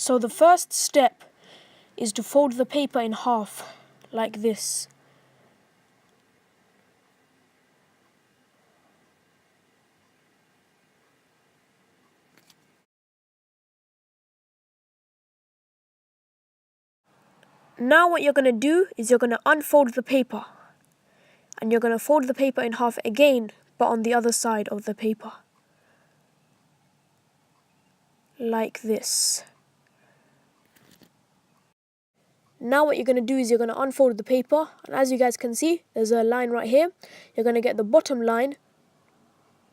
So the first step is to fold the paper in half, like this. Now what you're going to do is you're going to unfold the paper. And you're going to fold the paper in half again, but on the other side of the paper. Like this. Now what you're going to do is you're going to unfold the paper, and as you guys can see, there's a line right here. You're going to get the bottom line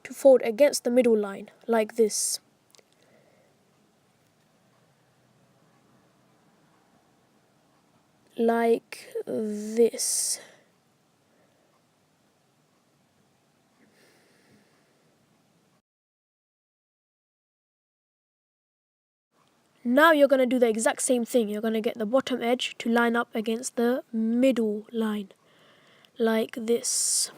to fold against the middle line, like this. Like this. Now you're going to do the exact same thing. You're going to get the bottom edge to line up against the middle line, like this.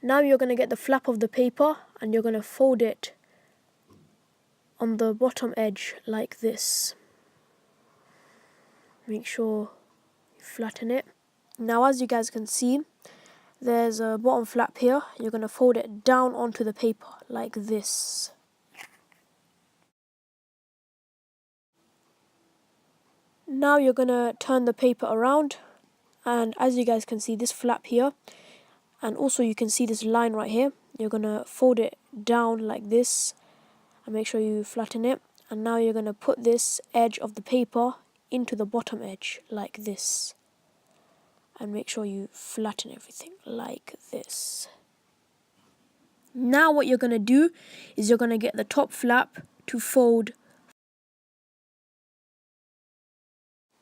Now you're going to get the flap of the paper and you're going to fold it on the bottom edge like this. Make sure you flatten it. Now as you guys can see, there's a bottom flap here. You're going to fold it down onto the paper like this. Now you're going to turn the paper around, and as you guys can see, this flap here, and also you can see this line right here. You're going to fold it down like this and make sure you flatten it. And now you're going to put this edge of the paper into the bottom edge like this. And make sure you flatten everything like this. Now what you're going to do is you're going to get the top flap to fold.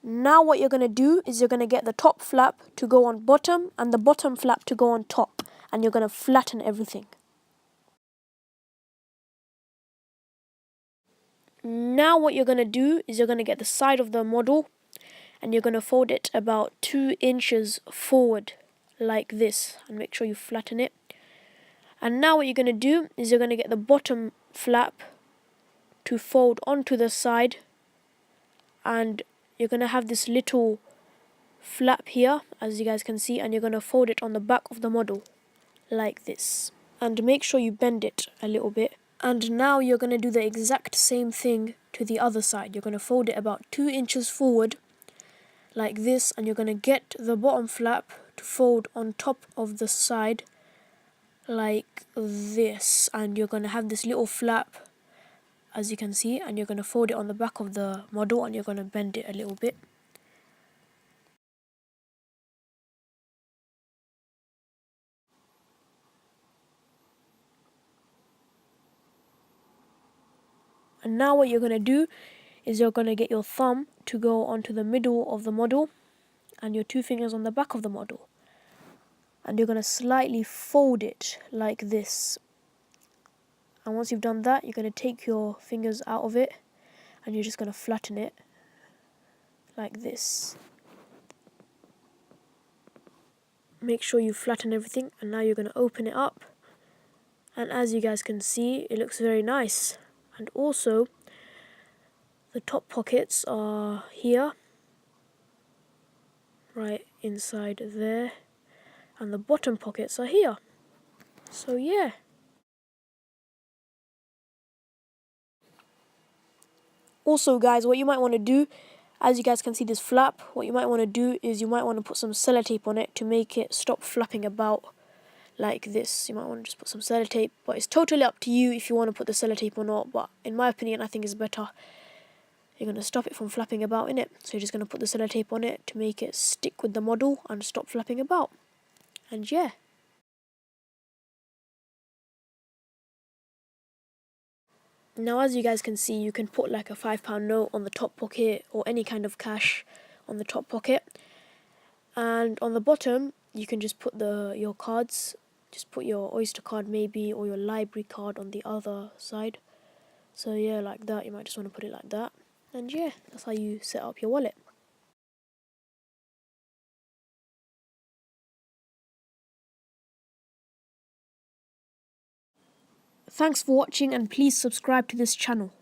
Now what you're going to do is you're going to get the top flap to go on bottom and the bottom flap to go on top. And you're going to flatten everything. Now what you're going to do is you're going to get the side of the model and you're going to fold it about 2 inches forward like this, and make sure you flatten it. And now what you're going to do is you're going to get the bottom flap to fold onto the side, and you're going to have this little flap here, as you guys can see, and you're going to fold it on the back of the model like this. And make sure you bend it a little bit. And now you're going to do the exact same thing to the other side. You're going to fold it about 2 inches forward like this, and you're going to get the bottom flap to fold on top of the side like this, and you're going to have this little flap, as you can see, and you're going to fold it on the back of the model and you're going to bend it a little bit. And now what you're going to do is you're going to get your thumb to go onto the middle of the model and your 2 fingers on the back of the model. And you're going to slightly fold it like this. And once you've done that, you're going to take your fingers out of it and you're just going to flatten it like this. Make sure you flatten everything, and now you're going to open it up. And as you guys can see, it looks very nice. And also, the top pockets are here, right inside there. And the bottom pockets are here. So yeah. Also guys, what you might want to do, as you guys can see this flap, what you might want to do is you might want to put some sellotape on it to make it stop flapping about like this. You might want to just put some sellotape, but it's totally up to you if you want to put the sellotape or not. But in my opinion, I think it's better. You're going to stop it from flapping about in it. So you're just going to put the sellotape on it to make it stick with the model and stop flapping about. And yeah. Now as you guys can see, you can put like a £5 note on the top pocket or any kind of cash on the top pocket. And on the bottom, you can just put your cards. Just put your Oyster card maybe, or your library card on the other side. So yeah, like that. You might just want to put it like that. And yeah, that's how you set up your wallet. Thanks for watching and please subscribe to this channel.